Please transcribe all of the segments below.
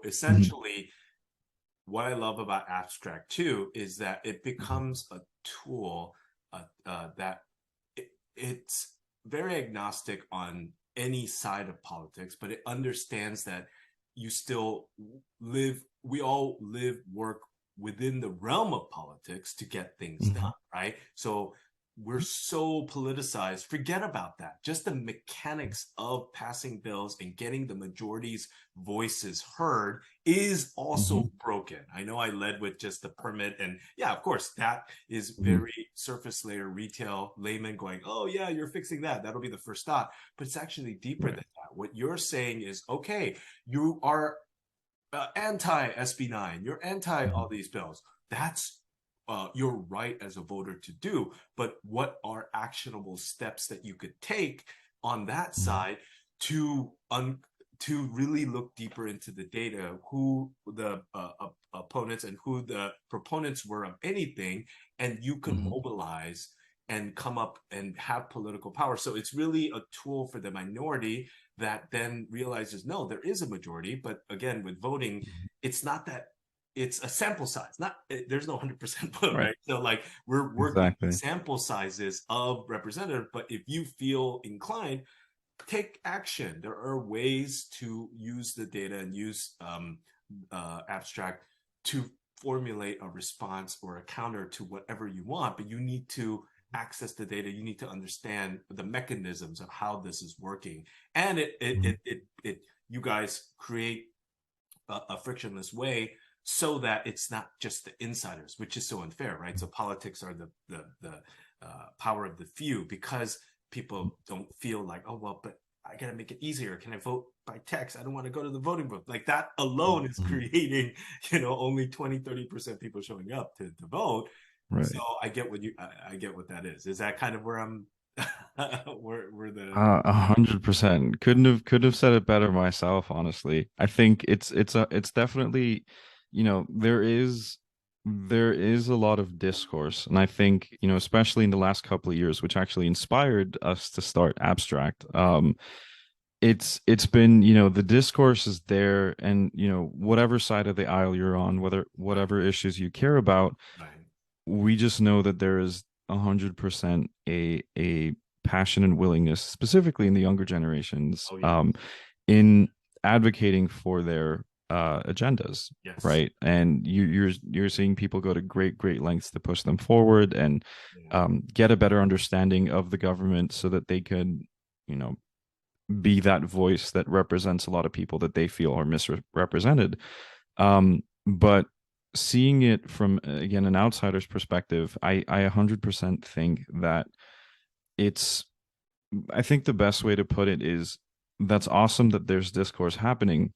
So essentially, what I love about abstract too is that it becomes a tool that it's very agnostic on any side of politics, but it understands that you still we all live, work within the realm of politics to get things done, right? So we're so politicized. Forget about that. Just the mechanics of passing bills and getting the majority's voices heard is also broken. I know I led with just the permit, and yeah, of course, that is very surface layer retail layman going, oh yeah, you're fixing that. That'll be the first thought. But it's actually deeper than that. What you're saying is, okay, you are anti SB9, you're anti all these bills. That's your right as a voter to do. But what are actionable steps that you could take on that side to to really look deeper into the data, who the opponents and who the proponents were of anything, and you could mobilize and come up and have political power. So it's really a tool for the minority that then realizes, no, there is a majority. But again, with voting, it's not that, it's a sample size. Not there's no 100% vote, right? So like we're working with sample sizes of representative, but if you feel inclined, take action. There are ways to use the data and use abstract to formulate a response or a counter to whatever you want, but you need to access the data. You need to understand the mechanisms of how this is working, and you guys create a frictionless way so that it's not just the insiders, which is so unfair, right? So politics are the power of the few, because people don't feel like, oh, well, but I gotta make it easier. Can I vote by text? I don't want to go to the voting booth. Like that alone is creating, only 20-30% people showing up to vote. Right. So I get what that is. Is that kind of where I'm where the 100%. Couldn't have said it better myself, honestly. I think it's definitely, there is a lot of discourse, and I think, especially in the last couple of years, which actually inspired us to start Abstract. It's been, the discourse is there, and whatever side of the aisle you're on, whatever issues you care about, we just know that there is 100% a passion and willingness, specifically in the younger generations, in advocating for their agendas, right? And you're seeing people go to great lengths to push them forward and get a better understanding of the government so that they could, be that voice that represents a lot of people that they feel are misrepresented. But seeing it from, again, an outsider's perspective, I 100% think that I think the best way to put it is, that's awesome that there's discourse happening,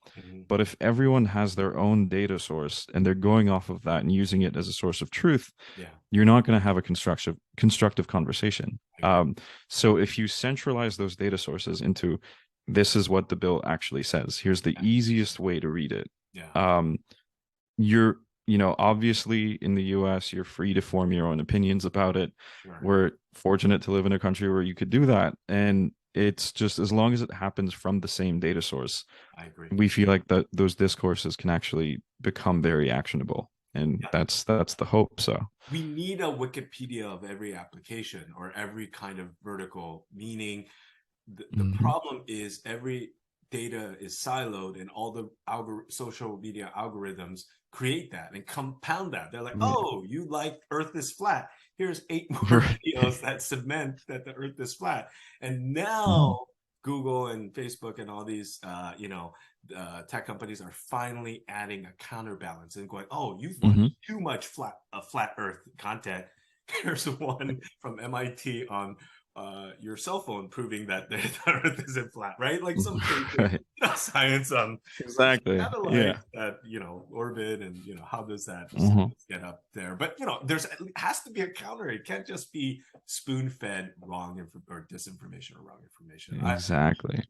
but if everyone has their own data source and they're going off of that and using it as a source of truth, you're not going to have a constructive conversation. So if you centralize those data sources into, this is what the bill actually says, here's the easiest way to read it. You're, obviously in the US, you're free to form your own opinions about it. We're fortunate to live in a country where you could do that. And it's just, as long as it happens from the same data source, I agree. We feel like that those discourses can actually become very actionable. And that's the hope. So we need a Wikipedia of every application or every kind of vertical, meaning the problem is every data is siloed, and all the social media algorithms create that and compound that. They're like, oh, you like Earth is flat. Here's 8 more videos that cement that the Earth is flat. And now Google and Facebook and all these, tech companies are finally adding a counterbalance and going, oh, you've watched too much flat Earth content. Here's one from MIT on your cell phone proving that the Earth isn't flat, right? Like some science on satellites that orbit, and how does that get up there? But there's has to be a counter. It can't just be spoon-fed wrong or disinformation or wrong information. Exactly.